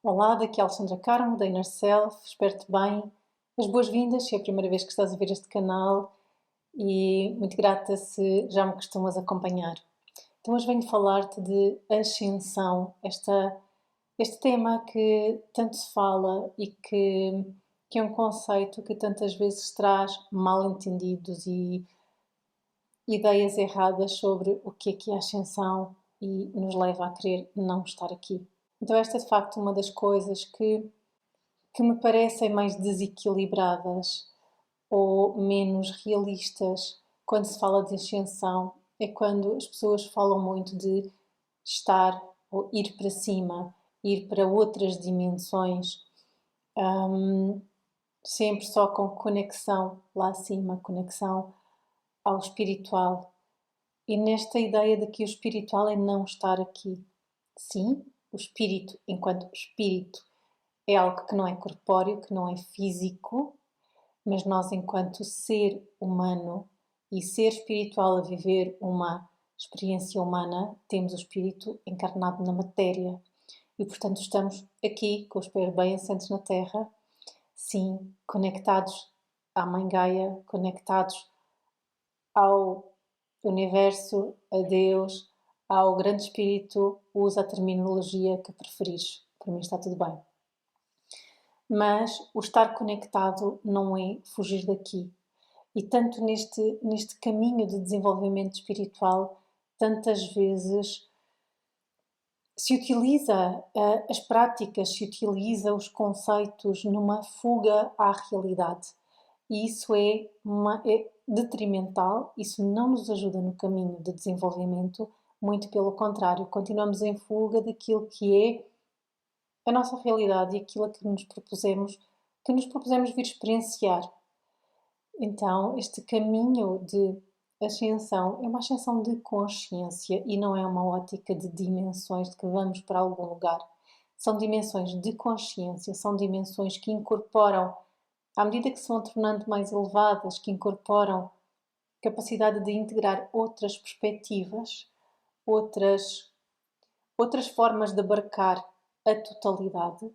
Olá, daqui é a Alexandra Carmo, da Inner Self, espero-te bem. As boas-vindas se é a primeira vez que estás a ver este canal e muito grata se já me costumas acompanhar. Então hoje venho falar-te de ascensão, este tema que tanto se fala e que é um conceito que tantas vezes traz mal-entendidos e ideias erradas sobre o que é a ascensão e nos leva a querer não estar aqui. Então esta é de facto uma das coisas que me parecem mais desequilibradas ou menos realistas quando se fala de ascensão é quando as pessoas falam muito de estar ou ir para cima, ir para outras dimensões, hum, sempre só com conexão lá acima, conexão ao espiritual. E nesta ideia de que o espiritual é não estar aqui. Sim, o espírito, enquanto espírito, é algo que não é corpóreo, que não é físico, mas nós, enquanto ser humano e ser espiritual a viver uma experiência humana, temos o espírito encarnado na matéria e, portanto, estamos aqui com os pés bem assentos na terra, sim, conectados à Mãe Gaia, conectados ao universo, a Deus, ao Grande Espírito, usa a terminologia que preferires. Para mim está tudo bem. Mas o estar conectado não é fugir daqui. E tanto neste caminho de desenvolvimento espiritual, tantas vezes se utiliza as práticas, se utiliza os conceitos numa fuga à realidade. E isso é detrimental, isso não nos ajuda no caminho de desenvolvimento, muito pelo contrário, continuamos em fuga daquilo que é a nossa realidade e aquilo que nos propusemos vir experienciar. Então, este caminho de ascensão é uma ascensão de consciência e não é uma ótica de dimensões de que vamos para algum lugar. São dimensões de consciência, são dimensões que incorporam, à medida que se vão tornando mais elevadas, que incorporam capacidade de integrar outras perspectivas, outras, outras formas de abarcar a totalidade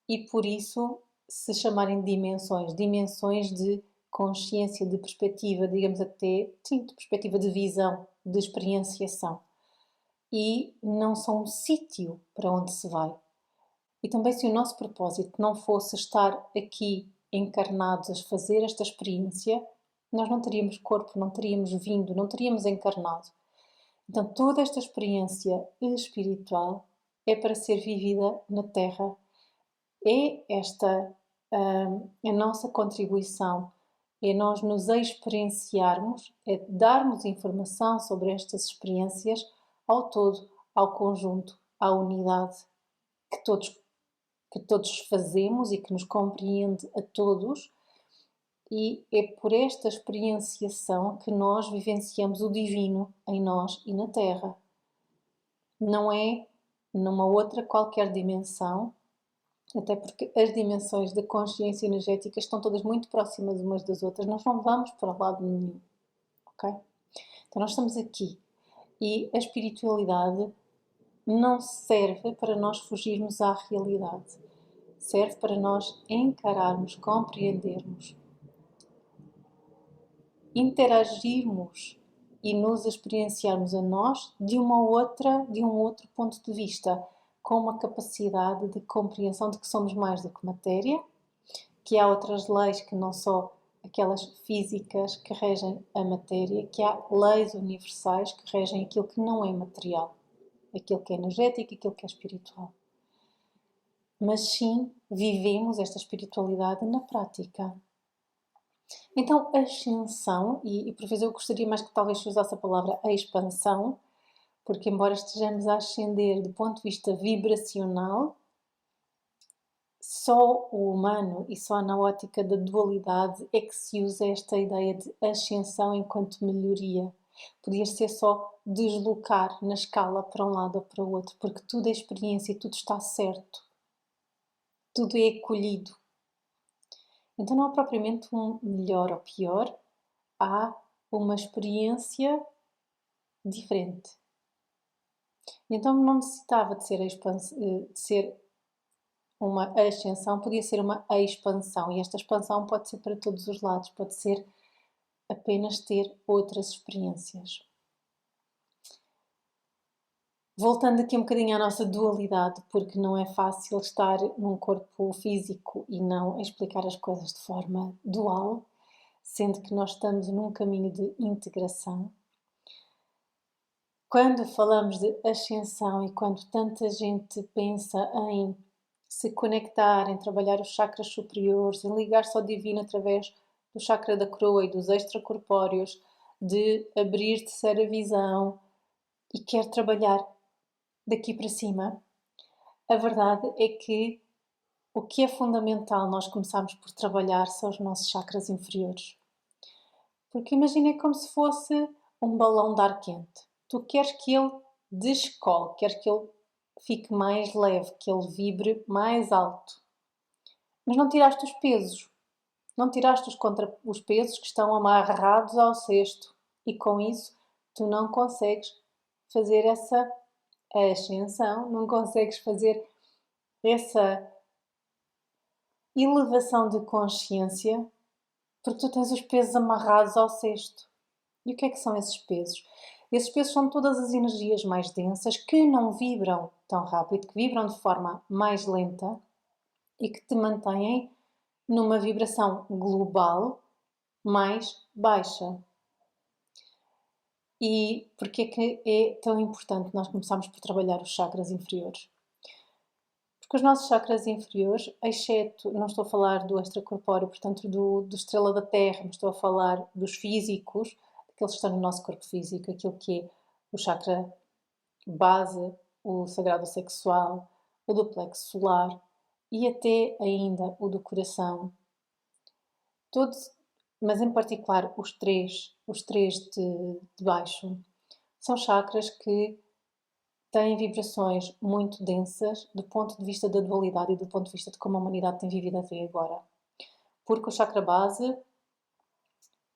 e por isso se chamarem dimensões, dimensões de consciência, de perspectiva, digamos até, sim, de perspectiva de visão, de experienciação. E não são um sítio para onde se vai. E também se o nosso propósito não fosse estar aqui encarnados a fazer esta experiência, nós não teríamos corpo, não teríamos vindo, não teríamos encarnado. Então toda esta experiência espiritual é para ser vivida na Terra. É esta a nossa contribuição, é nós nos experienciarmos, é darmos informação sobre estas experiências ao todo, ao conjunto, à unidade que todos fazemos e que nos compreende a todos, e é por esta experienciação que nós vivenciamos o divino em nós e na Terra. Não é numa outra qualquer dimensão, até porque as dimensões da consciência energética estão todas muito próximas umas das outras, nós não vamos para lado nenhum, ok? Então nós estamos aqui e a espiritualidade não serve para nós fugirmos à realidade, serve para nós encararmos, compreendermos, interagirmos e nos experienciarmos a nós de um outro ponto de vista, com uma capacidade de compreensão de que somos mais do que matéria, que há outras leis que não só aquelas físicas que regem a matéria, que há leis universais que regem aquilo que não é material, aquilo que é energético, aquilo que é espiritual. Mas sim, vivemos esta espiritualidade na prática. Então, a ascensão, e por vezes eu gostaria mais que talvez se usasse a palavra a expansão, porque embora estejamos a ascender do ponto de vista vibracional, só o humano e só na ótica da dualidade é que se usa esta ideia de ascensão enquanto melhoria. Podia ser só deslocar na escala para um lado ou para o outro, porque tudo é experiência e tudo está certo. Tudo é acolhido. Então não há propriamente um melhor ou pior, há uma experiência diferente. Então não necessitava de ser uma ascensão, podia ser uma expansão. E esta expansão pode ser para todos os lados, pode ser apenas ter outras experiências. Voltando aqui um bocadinho à nossa dualidade, porque não é fácil estar num corpo físico e não explicar as coisas de forma dual, sendo que nós estamos num caminho de integração. Quando falamos de ascensão e quando tanta gente pensa em se conectar, em trabalhar os chakras superiores, em ligar-se ao divino através do chakra da coroa e dos extracorpóreos, de abrir terceira visão e quer trabalhar daqui para cima, a verdade é que o que é fundamental nós começarmos por trabalhar são os nossos chakras inferiores. Porque imagina como se fosse um balão de ar quente. Tu queres que ele descole, queres que ele fique mais leve, que ele vibre mais alto. Mas não tiraste os pesos. Não tiraste os pesos que estão amarrados ao cesto. E com isso, tu não consegues fazer essa ascensão, não consegues fazer essa elevação de consciência, porque tu tens os pesos amarrados ao cesto. E o que é que são esses pesos? Esses pesos são todas as energias mais densas que não vibram tão rápido, que vibram de forma mais lenta e que te mantêm numa vibração global mais baixa. E porquê que é tão importante nós começarmos por trabalhar os chakras inferiores? Porque os nossos chakras inferiores, exceto, não estou a falar do extracorpóreo, portanto do estrela da Terra, mas estou a falar dos físicos, daqueles que estão no nosso corpo físico, aquilo que é o chakra base, o sagrado sexual, o do plexo solar e até ainda o do coração. Todos, mas em particular os três de baixo, são chakras que têm vibrações muito densas do ponto de vista da dualidade e do ponto de vista de como a humanidade tem vivido até agora. Porque o chakra base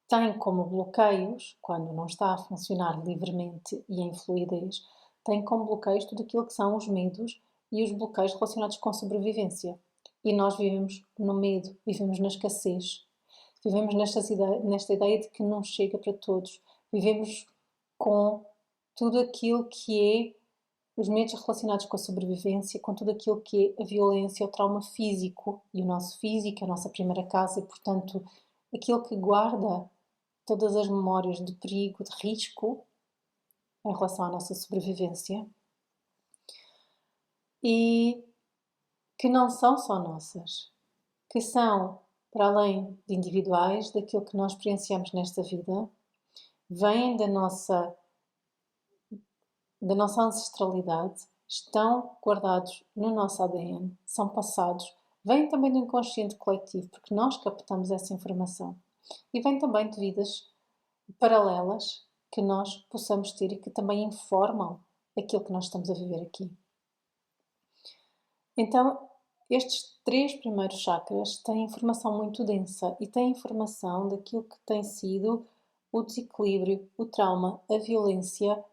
tem como bloqueios, quando não está a funcionar livremente e em fluidez, tem como bloqueios tudo aquilo que são os medos e os bloqueios relacionados com sobrevivência. E nós vivemos no medo, vivemos na escassez, vivemos nesta ideia de que não chega para todos, vivemos com tudo aquilo que é os medos relacionados com a sobrevivência, com tudo aquilo que é a violência, o trauma físico, e o nosso físico, a nossa primeira casa, e portanto aquilo que guarda todas as memórias de perigo, de risco em relação à nossa sobrevivência e que não são só nossas, que são, para além de individuais, daquilo que nós experienciamos nesta vida, vêm da nossa ancestralidade, estão guardados no nosso ADN, são passados, vêm também do inconsciente coletivo, porque nós captamos essa informação, e vêm também de vidas paralelas que nós possamos ter e que também informam aquilo que nós estamos a viver aqui. Então, estes três primeiros chakras têm informação muito densa e têm informação daquilo que tem sido o desequilíbrio, o trauma, a violência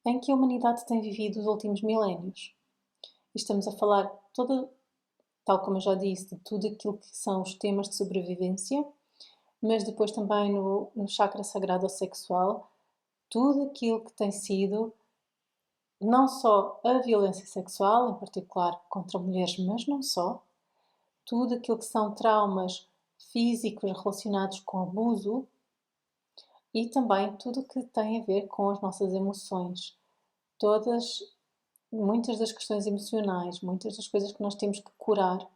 em que a humanidade tem vivido os últimos milénios. E estamos a falar tal como eu já disse, de tudo aquilo que são os temas de sobrevivência, mas depois também no chakra sagrado sexual, tudo aquilo que tem sido não só a violência sexual, em particular contra mulheres, mas não só, tudo aquilo que são traumas físicos relacionados com abuso e também tudo o que tem a ver com as nossas emoções. Muitas das questões emocionais, muitas das coisas que nós temos que curar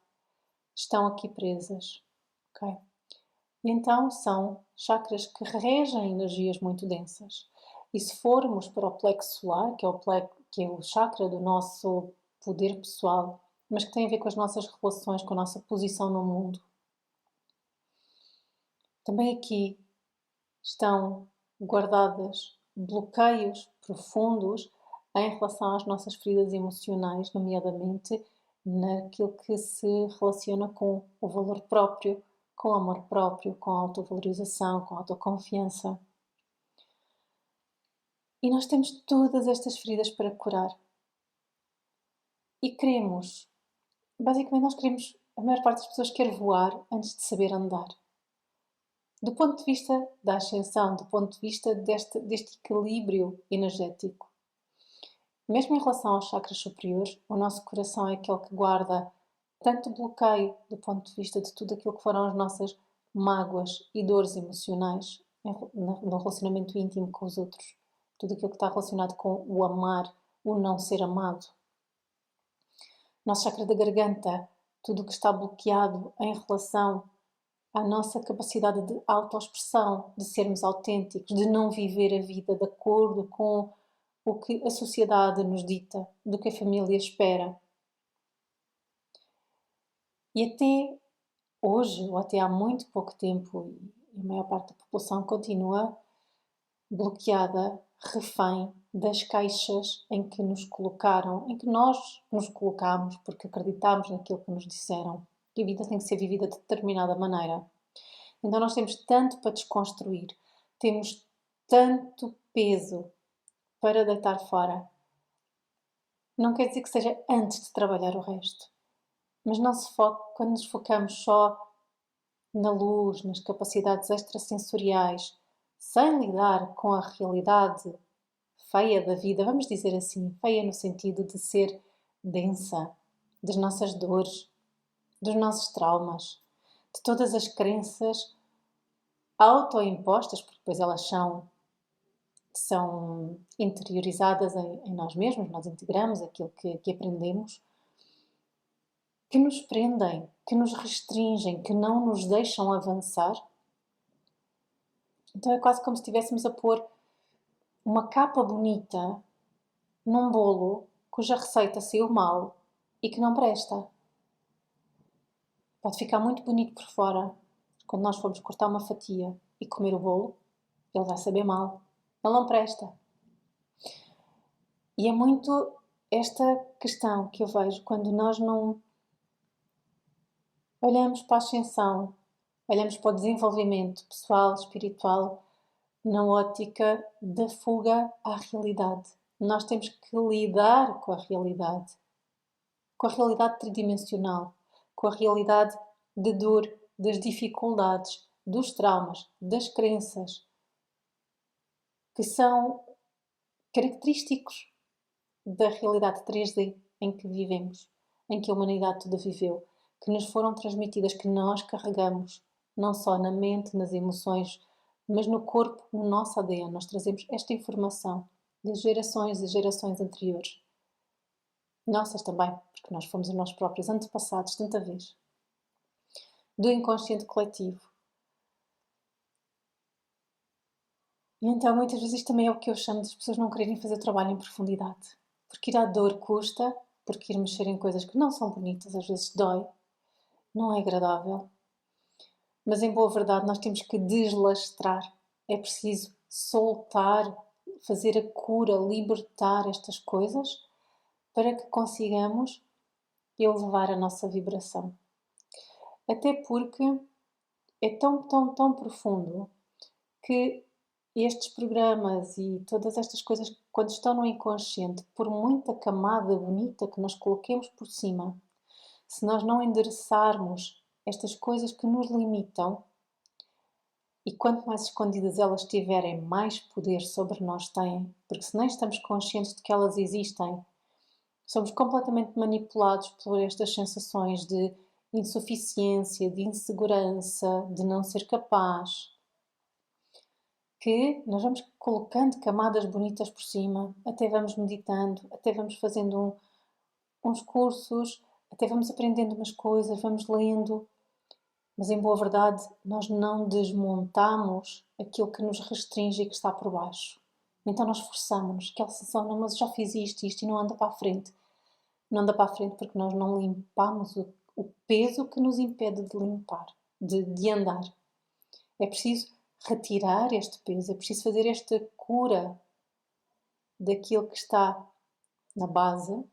estão aqui presas, ok? Então são chakras que regem energias muito densas. E se formos para o plexo solar, que é o chakra do nosso poder pessoal, mas que tem a ver com as nossas relações, com a nossa posição no mundo, também aqui estão guardados bloqueios profundos em relação às nossas feridas emocionais, nomeadamente naquilo que se relaciona com o valor próprio, com o amor próprio, com a autovalorização, com a autoconfiança. E nós temos todas estas feridas para curar. E queremos basicamente nós queremos, a maior parte das pessoas quer voar antes de saber andar. Do ponto de vista da ascensão, do ponto de vista deste equilíbrio energético. Mesmo em relação aos chakras superiores, o nosso coração é aquele que guarda tanto bloqueio do ponto de vista de tudo aquilo que foram as nossas mágoas e dores emocionais no relacionamento íntimo com os outros. Tudo aquilo que está relacionado com o amar, o não ser amado. Nosso chakra da garganta, tudo o que está bloqueado em relação à nossa capacidade de autoexpressão, de sermos autênticos, de não viver a vida de acordo com o que a sociedade nos dita, do que a família espera. E até hoje, ou até há muito pouco tempo, e a maior parte da população continua bloqueada, refém das caixas em que nos colocaram, em que nós nos colocámos porque acreditámos naquilo que nos disseram, que a vida tem que ser vivida de determinada maneira. Então nós temos tanto para desconstruir, temos tanto peso para deitar fora. Não quer dizer que seja antes de trabalhar o resto, mas não se foque, quando nos focamos só na luz, nas capacidades extrasensoriais, sem lidar com a realidade feia da vida, vamos dizer assim, feia no sentido de ser densa, das nossas dores, dos nossos traumas, de todas as crenças autoimpostas, porque depois elas são interiorizadas em nós mesmos, nós integramos aquilo que aprendemos, que nos prendem, que nos restringem, que não nos deixam avançar. Então é quase como se estivéssemos a pôr uma capa bonita num bolo cuja receita saiu mal e que não presta. Pode ficar muito bonito por fora. Quando nós formos cortar uma fatia e comer o bolo, ele vai saber mal. Ele não presta. E é muito esta questão que eu vejo quando nós não olhamos para a ascensão, olhamos para o desenvolvimento pessoal, espiritual, na ótica da fuga à realidade. Nós temos que lidar com a realidade tridimensional, com a realidade de dor, das dificuldades, dos traumas, das crenças, que são característicos da realidade 3D em que vivemos, em que a humanidade toda viveu, que nos foram transmitidas, que nós carregamos, não só na mente, nas emoções, mas no corpo, no nosso ADN. Nós trazemos esta informação das gerações e gerações anteriores. Nossas também, porque nós fomos os nossos próprios antepassados tanta vez. Do inconsciente coletivo. E então muitas vezes isto também é o que eu chamo de as pessoas não quererem fazer o trabalho em profundidade. Porque ir à dor custa, porque ir mexer em coisas que não são bonitas, às vezes dói, não é agradável. Mas em boa verdade nós temos que deslastrar. É preciso soltar, fazer a cura, libertar estas coisas para que consigamos elevar a nossa vibração. Até porque é tão profundo que estes programas e todas estas coisas, quando estão no inconsciente, por muita camada bonita que nós coloquemos por cima, se nós não endereçarmos estas coisas que nos limitam, e quanto mais escondidas elas estiverem, mais poder sobre nós têm, porque se nem estamos conscientes de que elas existem, somos completamente manipulados por estas sensações de insuficiência, de insegurança, de não ser capaz, que nós vamos colocando camadas bonitas por cima, até vamos meditando, até vamos fazendo uns cursos, até vamos aprendendo umas coisas, vamos lendo, mas em boa verdade nós não desmontamos aquilo que nos restringe e que está por baixo. Então nós forçamos-nos, aquela sensação, não, mas já fiz isto e não anda para a frente. Não anda para a frente porque nós não limpamos o peso que nos impede de limpar, de andar. É preciso retirar este peso, é preciso fazer esta cura daquilo que está na base,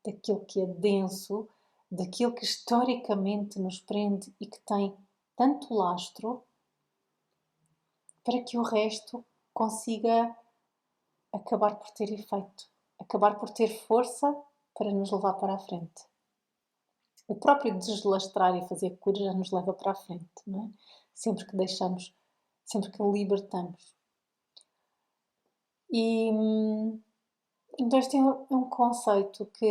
daquilo que é denso, daquilo que historicamente nos prende e que tem tanto lastro, para que o resto consiga acabar por ter efeito, acabar por ter força para nos levar para a frente. O próprio deslastrar e fazer cura já nos leva para a frente, não é? Sempre que deixamos, sempre que libertamos. E então este é um conceito que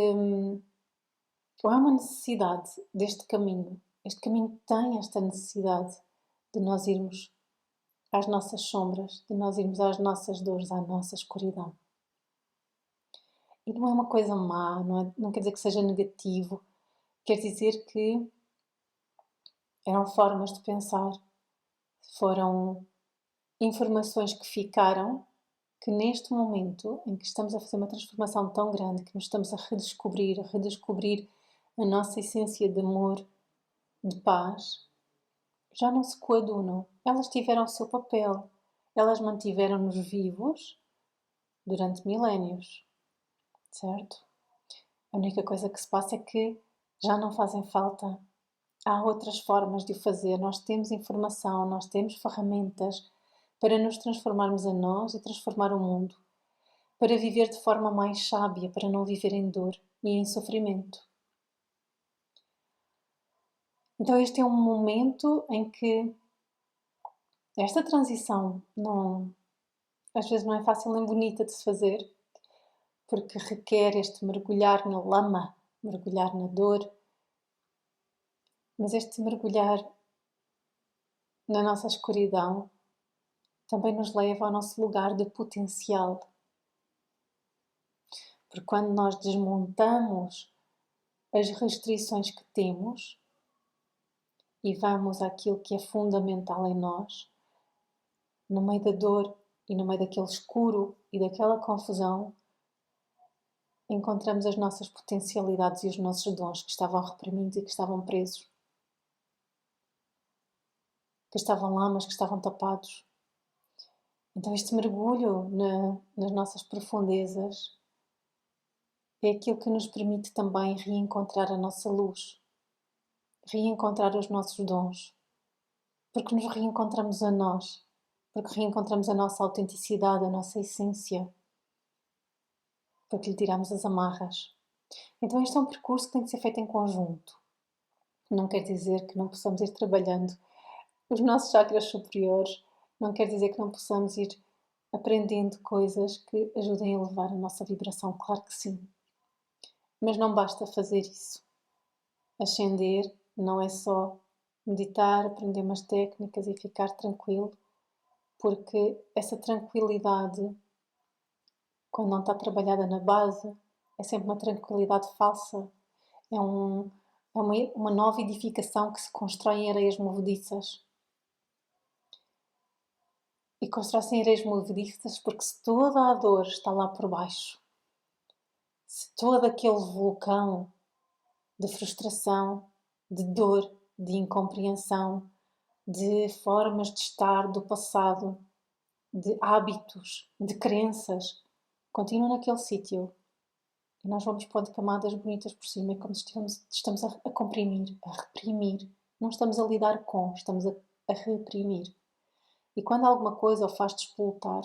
ou é uma necessidade deste caminho. Este caminho tem esta necessidade de nós irmos às nossas sombras, de nós irmos às nossas dores, à nossa escuridão. E não é uma coisa má, não quer dizer que seja negativo, quer dizer que eram formas de pensar, foram informações que ficaram, que neste momento em que estamos a fazer uma transformação tão grande, que nos estamos a redescobrir a nossa essência de amor, de paz, já não se coadunam. Elas tiveram o seu papel, elas mantiveram-nos vivos durante milénios, certo? A única coisa que se passa é que já não fazem falta. Há outras formas de o fazer. Nós temos informação, nós temos ferramentas para nos transformarmos a nós e transformar o mundo. Para viver de forma mais sábia, para não viver em dor e em sofrimento. Então este é um momento em que esta transição às vezes não é fácil nem bonita de se fazer, porque requer este mergulhar na lama, mergulhar na dor, mas este mergulhar na nossa escuridão também nos leva ao nosso lugar de potencial. Porque quando nós desmontamos as restrições que temos e vamos àquilo que é fundamental em nós, no meio da dor e no meio daquele escuro e daquela confusão, encontramos as nossas potencialidades e os nossos dons que estavam reprimidos e que estavam presos. Que estavam lá, mas que estavam tapados. Então este mergulho nas nossas profundezas é aquilo que nos permite também reencontrar a nossa luz, reencontrar os nossos dons, porque nos reencontramos a nós, porque reencontramos a nossa autenticidade, a nossa essência, porque lhe tiramos as amarras. Então este é um percurso que tem que ser feito em conjunto. Não quer dizer que não possamos ir trabalhando os nossos chakras superiores, não quer dizer que não possamos ir aprendendo coisas que ajudem a elevar a nossa vibração, claro que sim. Mas não basta fazer isso. Ascender não é só meditar, aprender umas técnicas e ficar tranquilo, porque essa tranquilidade, quando não está trabalhada na base, é sempre uma tranquilidade falsa. É uma nova edificação que se constrói em areias movediças. E constrói-se em areias movediças porque se toda a dor está lá por baixo, se todo aquele vulcão de frustração, de dor, de incompreensão, de formas de estar do passado, de hábitos, de crenças, continua naquele sítio. E nós vamos pondo camadas bonitas por cima, é como se estamos a comprimir, a reprimir. Não estamos a lidar com, estamos a reprimir. E quando alguma coisa o faz despoltar,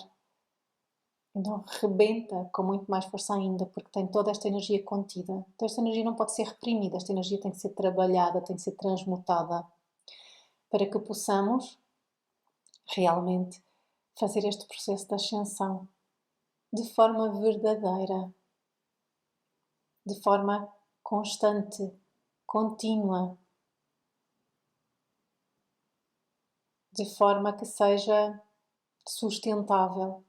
então rebenta com muito mais força ainda, porque tem toda esta energia contida. Então esta energia não pode ser reprimida, esta energia tem que ser trabalhada, tem que ser transmutada, para que possamos realmente fazer este processo de ascensão de forma verdadeira, de forma constante, contínua, de forma que seja sustentável.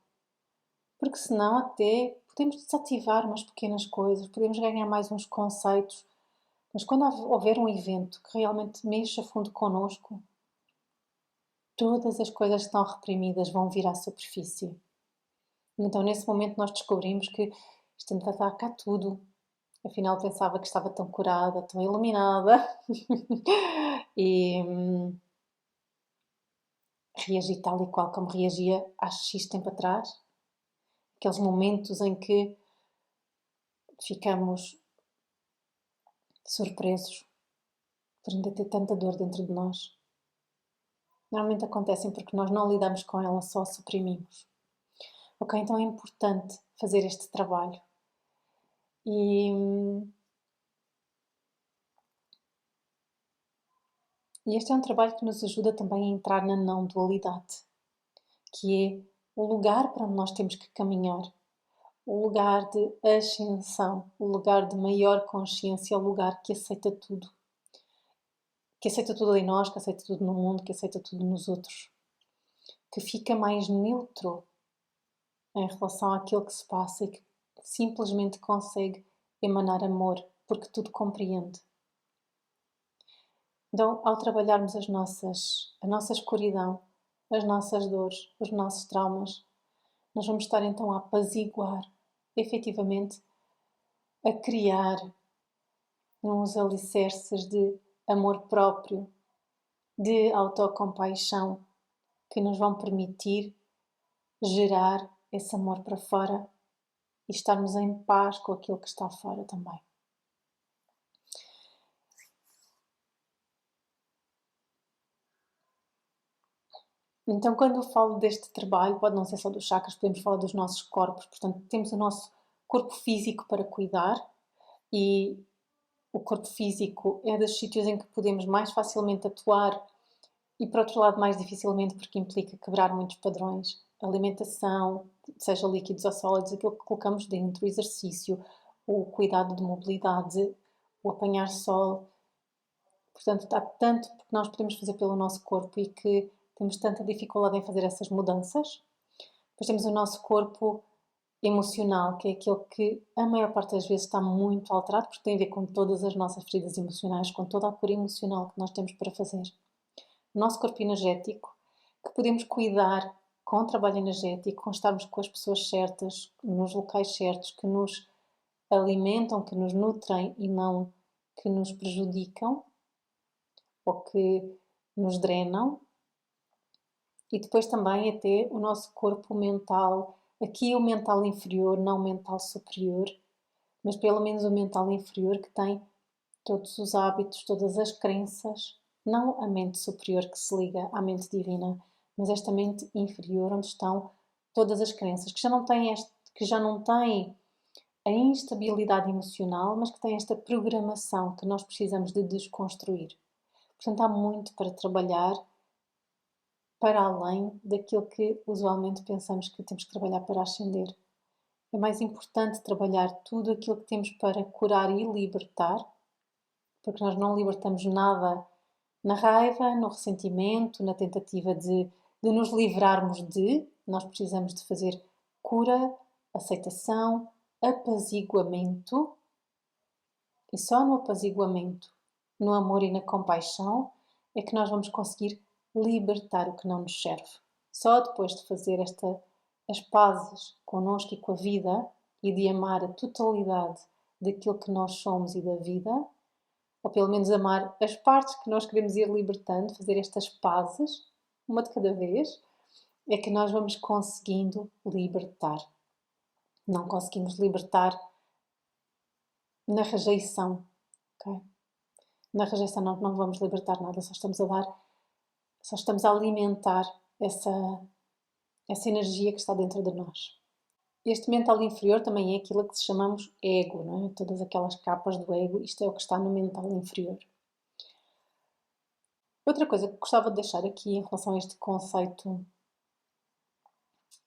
Porque senão até podemos desativar umas pequenas coisas, podemos ganhar mais uns conceitos, mas quando houver um evento que realmente mexa a fundo connosco, todas as coisas que estão reprimidas vão vir à superfície. Então nesse momento nós descobrimos que isto ainda está cá tudo. Afinal pensava que estava tão curada, tão iluminada e reagi tal e qual como reagia há X tempo atrás. Aqueles momentos em que ficamos surpresos por ainda ter tanta dor dentro de nós. Normalmente acontecem porque nós não lidamos com ela, só a suprimimos. Ok, então é importante fazer este trabalho. E E este é um trabalho que nos ajuda também a entrar na não dualidade, que é o lugar para onde nós temos que caminhar, o lugar de ascensão, o lugar de maior consciência, o lugar que aceita tudo. Que aceita tudo em nós, que aceita tudo no mundo, que aceita tudo nos outros. Que fica mais neutro em relação àquilo que se passa e que simplesmente consegue emanar amor, porque tudo compreende. Então, ao trabalharmos a nossa escuridão, as nossas dores, os nossos traumas, nós vamos estar então a apaziguar, efetivamente, a criar uns alicerces de amor próprio, de autocompaixão, que nos vão permitir gerar esse amor para fora e estarmos em paz com aquilo que está fora também. Então, quando eu falo deste trabalho, pode não ser só dos chakras, podemos falar dos nossos corpos. Portanto, temos o nosso corpo físico para cuidar e o corpo físico é dos sítios em que podemos mais facilmente atuar e, por outro lado, mais dificilmente, porque implica quebrar muitos padrões. Alimentação, seja líquidos ou sólidos, aquilo que colocamos dentro, o exercício, o cuidado de mobilidade, o apanhar sol. Portanto, há tanto que nós podemos fazer pelo nosso corpo e que temos tanta dificuldade em fazer essas mudanças. Depois temos o nosso corpo emocional, que é aquele que a maior parte das vezes está muito alterado, porque tem a ver com todas as nossas feridas emocionais, com toda a cura emocional que nós temos para fazer. O nosso corpo energético, que podemos cuidar com o trabalho energético, com estarmos com as pessoas certas, nos locais certos, que nos alimentam, que nos nutrem e não que nos prejudicam ou que nos drenam. E depois também até o nosso corpo mental, aqui o mental inferior, não o mental superior, mas pelo menos o mental inferior que tem todos os hábitos, todas as crenças, não a mente superior que se liga à mente divina, mas esta mente inferior onde estão todas as crenças, que já não têm a instabilidade emocional, mas que têm esta programação que nós precisamos de desconstruir. Portanto, há muito para trabalhar para além daquilo que usualmente pensamos que temos que trabalhar para ascender. É mais importante trabalhar tudo aquilo que temos para curar e libertar, porque nós não libertamos nada na raiva, no ressentimento, na tentativa de nos livrarmos de. Nós precisamos de fazer cura, aceitação, apaziguamento, e só no apaziguamento, no amor e na compaixão, é que nós vamos conseguir libertar o que não nos serve. Só depois de fazer as pazes connosco e com a vida e de amar a totalidade daquilo que nós somos e da vida, ou pelo menos amar as partes que nós queremos ir libertando, fazer estas pazes, uma de cada vez, é que nós vamos conseguindo libertar. Não conseguimos libertar na rejeição, ok? Na rejeição não vamos libertar nada, só estamos a alimentar essa energia que está dentro de nós. Este mental inferior também é aquilo que chamamos ego, não é? Todas aquelas capas do ego, isto é o que está no mental inferior. Outra coisa que gostava de deixar aqui em relação a este conceito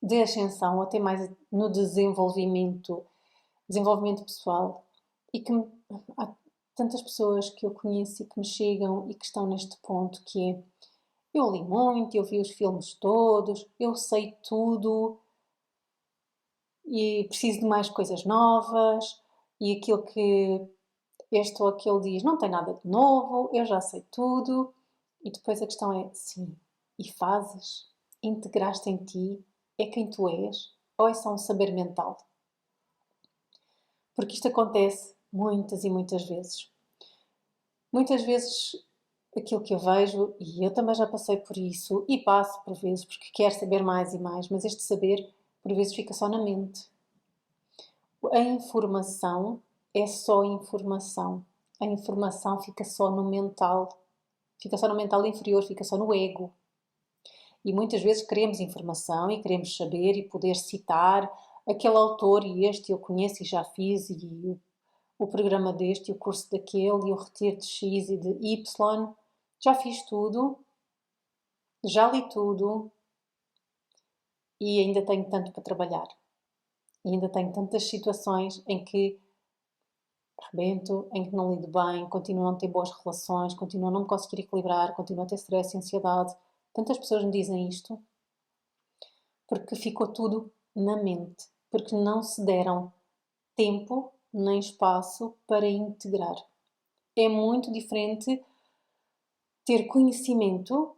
de ascensão, ou até mais no desenvolvimento pessoal, e que há tantas pessoas que eu conheço e que me chegam e que estão neste ponto que é: eu li muito, eu vi os filmes todos, eu sei tudo e preciso de mais coisas novas, e aquilo que este ou aquele diz não tem nada de novo, eu já sei tudo. E depois a questão é: sim, e fazes? Integraste em ti? É quem tu és? Ou é só um saber mental? Porque isto acontece muitas e muitas vezes. Muitas vezes aquilo que eu vejo, e eu também já passei por isso, e passo por vezes, porque quero saber mais e mais, mas este saber por vezes fica só na mente. A informação é só informação. A informação fica só no mental. Fica só no mental inferior, fica só no ego. E muitas vezes queremos informação e queremos saber e poder citar aquele autor e este eu conheço e já fiz e o programa deste e o curso daquele e o retiro de X e de Y já fiz tudo, já li tudo e ainda tenho tanto para trabalhar. E ainda tenho tantas situações em que rebento, em que não lido bem, continuo a não ter boas relações, continuo a não me conseguir equilibrar, continuo a ter stress e ansiedade. Tantas pessoas me dizem isto porque ficou tudo na mente, porque não se deram tempo nem espaço para integrar. É muito diferente ter conhecimento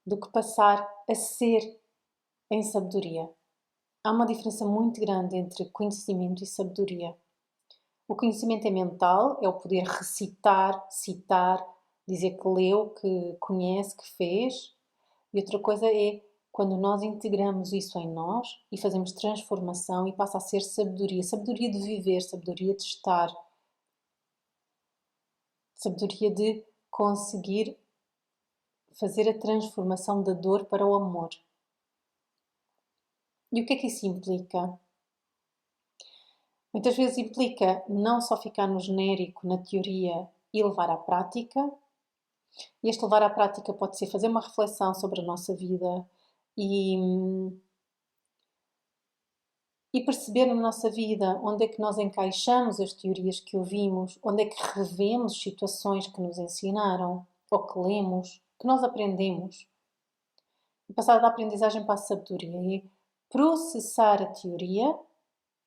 do que passar a ser em sabedoria. Há uma diferença muito grande entre conhecimento e sabedoria. O conhecimento é mental, é o poder recitar, citar, dizer que leu, que conhece, que fez. E outra coisa é quando nós integramos isso em nós e fazemos transformação e passa a ser sabedoria. Sabedoria de viver, sabedoria de estar, sabedoria de conseguir fazer a transformação da dor para o amor. E o que é que isso implica? Muitas vezes implica não só ficar no genérico, na teoria e levar à prática. E este levar à prática pode ser fazer uma reflexão sobre a nossa vida e, e perceber na nossa vida onde é que nós encaixamos as teorias que ouvimos, onde é que revemos situações que nos ensinaram, ou que lemos, que nós aprendemos. E passar da aprendizagem para a sabedoria e processar a teoria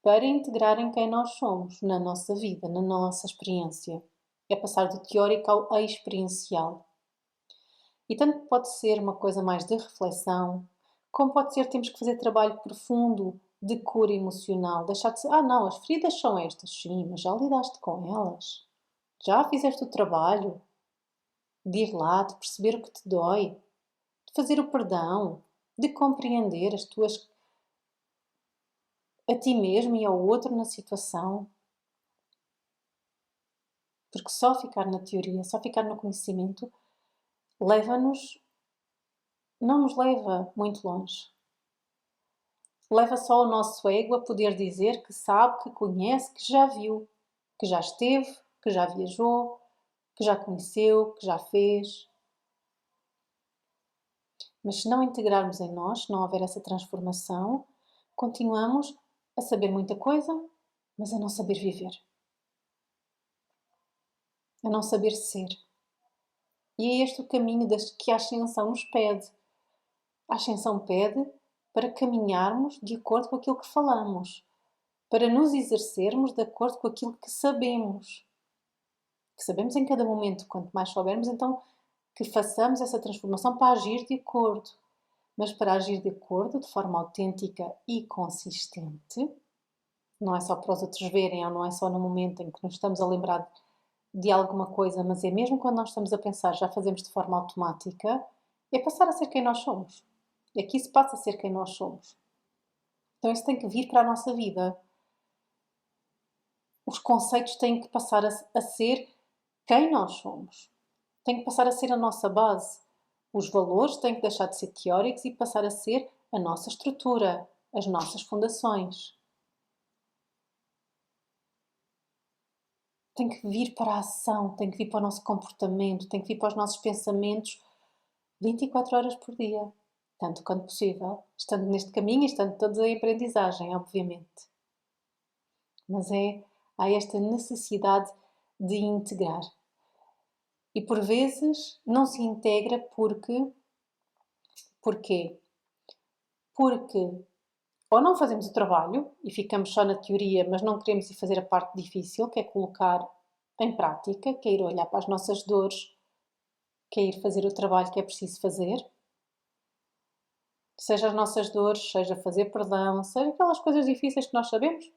para integrar em quem nós somos, na nossa vida, na nossa experiência. É passar do teórico ao experiencial. E tanto pode ser uma coisa mais de reflexão, como pode ser temos que fazer trabalho profundo de cura emocional. Deixar de ser, não, as feridas são estas, sim, mas já lidaste com elas? Já fizeste o trabalho de ir lá, de perceber o que te dói, de fazer o perdão, de compreender as tuas a ti mesmo e ao outro na situação. Porque só ficar na teoria, só ficar no conhecimento, não nos leva muito longe. Leva só o nosso ego a poder dizer que sabe, que conhece, que já viu, que já esteve, que já viajou, que já conheceu, que já fez. Mas se não integrarmos em nós, se não houver essa transformação, continuamos a saber muita coisa, mas a não saber viver. A não saber ser. E é este o caminho que a ascensão nos pede. A ascensão pede para caminharmos de acordo com aquilo que falamos, para nos exercermos de acordo com aquilo que sabemos. Que sabemos em cada momento, quanto mais soubermos, então que façamos essa transformação para agir de acordo. Mas para agir de acordo, de forma autêntica e consistente, não é só para os outros verem, ou não é só no momento em que nos estamos a lembrar de alguma coisa, mas é mesmo quando nós estamos a pensar, já fazemos de forma automática, é passar a ser quem nós somos. É que isso passa a ser quem nós somos. Então isso tem que vir para a nossa vida. Os conceitos têm que passar a ser quem nós somos. Tem que passar a ser a nossa base. Os valores têm que deixar de ser teóricos e passar a ser a nossa estrutura, as nossas fundações. Tem que vir para a ação, tem que vir para o nosso comportamento, tem que vir para os nossos pensamentos 24 horas por dia, tanto quanto possível, estando neste caminho e estando todos em aprendizagem, obviamente. Mas há esta necessidade de integrar. E por vezes não se integra porquê? Porque ou não fazemos o trabalho e ficamos só na teoria, mas não queremos ir fazer a parte difícil, que é colocar em prática, que é ir olhar para as nossas dores, que é ir fazer o trabalho que é preciso fazer. Seja as nossas dores, seja fazer perdão, seja aquelas coisas difíceis que nós sabemos.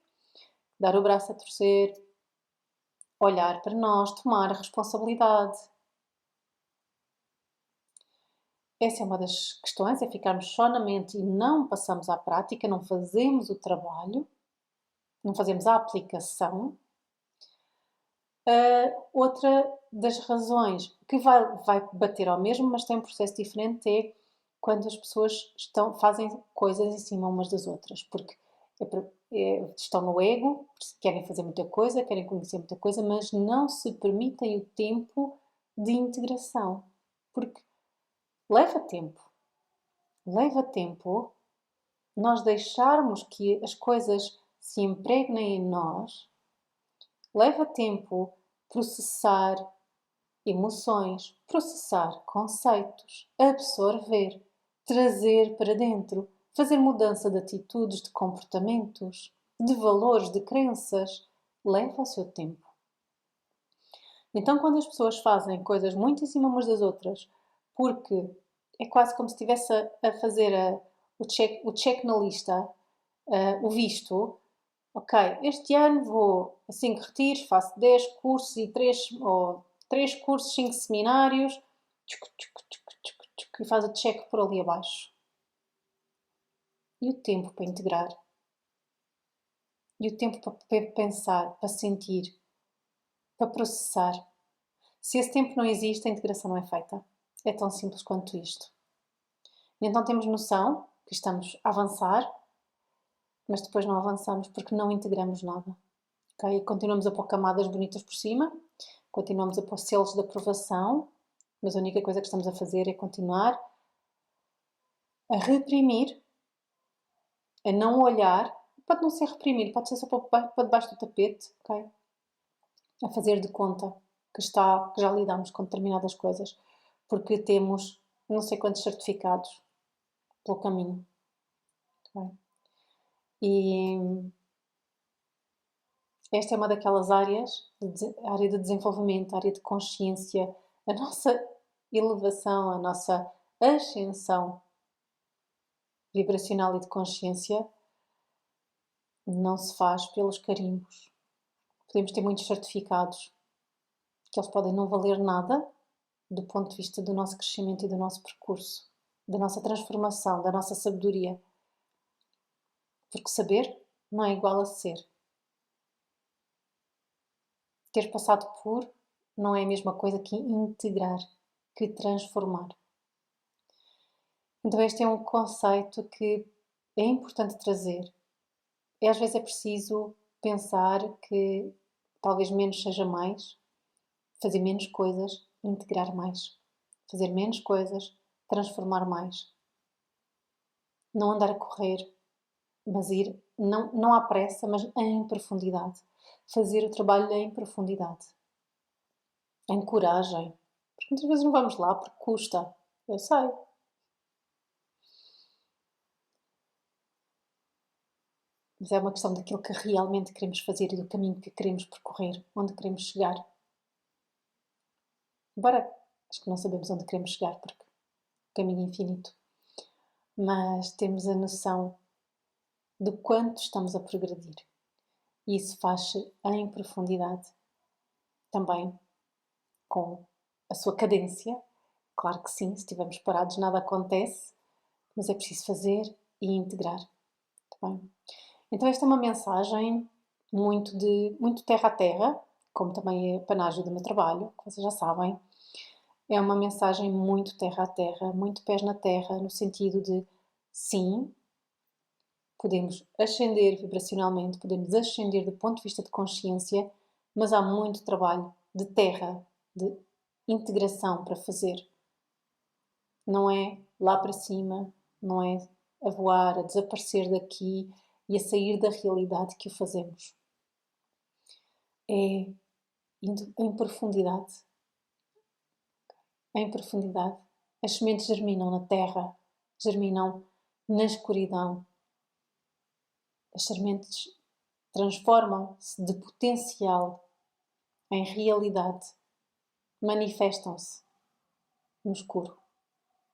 Dar o braço a torcer, olhar para nós, tomar a responsabilidade. Essa é uma das questões, é ficarmos só na mente e não passamos à prática, não fazemos o trabalho, não fazemos a aplicação. Outra das razões que vai bater ao mesmo, mas tem um processo diferente, é quando as pessoas fazem coisas em cima umas das outras, porque estão no ego, querem fazer muita coisa, querem conhecer muita coisa, mas não se permitem o tempo de integração. Porque leva tempo. Leva tempo nós deixarmos que as coisas se impregnem em nós. Leva tempo processar emoções, processar conceitos, absorver, trazer para dentro, fazer mudança de atitudes, de comportamentos, de valores, de crenças. Leva o seu tempo. Então, quando as pessoas fazem coisas muito em cima umas das outras, porque é quase como se estivesse a fazer o check na lista, o visto. Ok, este ano vou a 5 retiros, faço 10 cursos e 3 cursos, 5 seminários, e faz o check por ali abaixo. E o tempo para integrar? E o tempo para pensar, para sentir, para processar? Se esse tempo não existe, a integração não é feita. É tão simples quanto isto. E então temos noção que estamos a avançar, mas depois não avançamos porque não integramos nada. Okay? Continuamos a pôr camadas bonitas por cima, continuamos a pôr selos de aprovação, mas a única coisa que estamos a fazer é continuar a reprimir, a não olhar. Pode não ser reprimir, pode ser só para debaixo do tapete, okay? A fazer de conta que já lidamos com determinadas coisas, porque temos não sei quantos certificados pelo caminho. Okay? E esta é uma daquelas áreas, área de desenvolvimento, área de consciência, a nossa elevação, a nossa ascensão vibracional e de consciência não se faz pelos carimbos. Podemos ter muitos certificados, que eles podem não valer nada do ponto de vista do nosso crescimento e do nosso percurso, da nossa transformação, da nossa sabedoria. Porque saber não é igual a ser. Ter passado por não é a mesma coisa que integrar, que transformar. Então este é um conceito que é importante trazer. E às vezes é preciso pensar que talvez menos seja mais, fazer menos coisas, integrar mais. Fazer menos coisas, transformar mais. Não andar a correr, mas ir, não à pressa, mas em profundidade. Fazer o trabalho em profundidade. Em coragem. Porque muitas vezes não vamos lá porque custa. Eu sei. Mas é uma questão daquilo que realmente queremos fazer e do caminho que queremos percorrer, onde queremos chegar. Embora acho que não sabemos onde queremos chegar, porque o caminho é infinito. Mas temos a noção do quanto estamos a progredir. E isso faz-se em profundidade. Também com a sua cadência. Claro que sim, se estivermos parados nada acontece, mas é preciso fazer e integrar. Tá bem? Então esta é uma mensagem muito terra a terra, como também é a panágio do meu trabalho, que vocês já sabem. É uma mensagem muito terra a terra, muito pés na terra, no sentido de sim, podemos ascender vibracionalmente, podemos ascender do ponto de vista de consciência, mas há muito trabalho de terra, de integração para fazer. Não é lá para cima, não é a voar, a desaparecer daqui e a sair da realidade que o fazemos. É indo em profundidade. Em profundidade. As sementes germinam na terra, germinam na escuridão. As sementes transformam-se de potencial em realidade. Manifestam-se no escuro,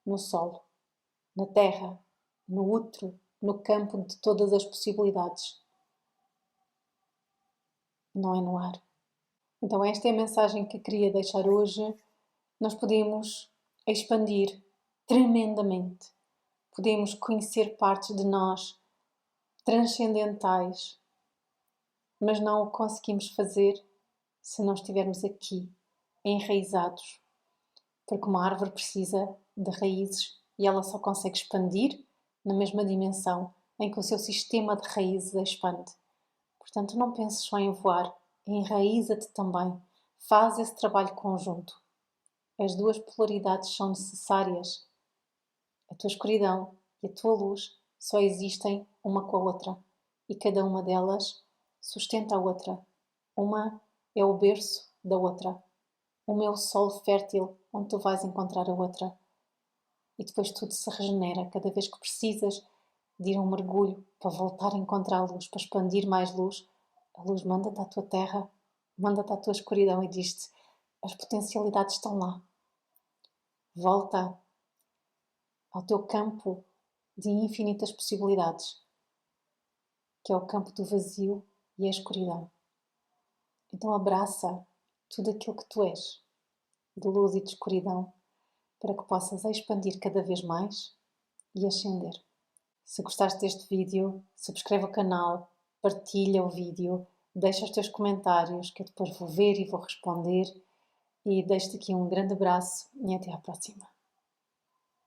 no solo, na terra, no útero, no campo de todas as possibilidades. Não é no ar. Então esta é a mensagem que queria deixar hoje. Nós podemos expandir tremendamente. Podemos conhecer partes de nós transcendentais, mas não o conseguimos fazer se não estivermos aqui, enraizados. Porque uma árvore precisa de raízes e ela só consegue expandir na mesma dimensão em que o seu sistema de raízes expande. Portanto, não penses só em voar, enraiza-te também. Faz esse trabalho conjunto. as duas polaridades são necessárias. A tua escuridão e a tua luz só existem uma com a outra e cada uma delas sustenta a outra. Uma é o berço da outra. Uma é o solo fértil onde tu vais encontrar a outra. E depois tudo se regenera cada vez que precisas de ir a um mergulho para voltar a encontrar a luz, para expandir mais luz. A luz manda-te à tua terra, manda-te à tua escuridão e diz-te: as potencialidades estão lá. Volta ao teu campo de infinitas possibilidades, que é o campo do vazio e a escuridão. Então abraça tudo aquilo que tu és, de luz e de escuridão, para que possas expandir cada vez mais e ascender. Se gostaste deste vídeo, subscreve o canal, partilha o vídeo, deixa os teus comentários que eu depois vou ver e vou responder, e deixo-te aqui um grande abraço e até à próxima.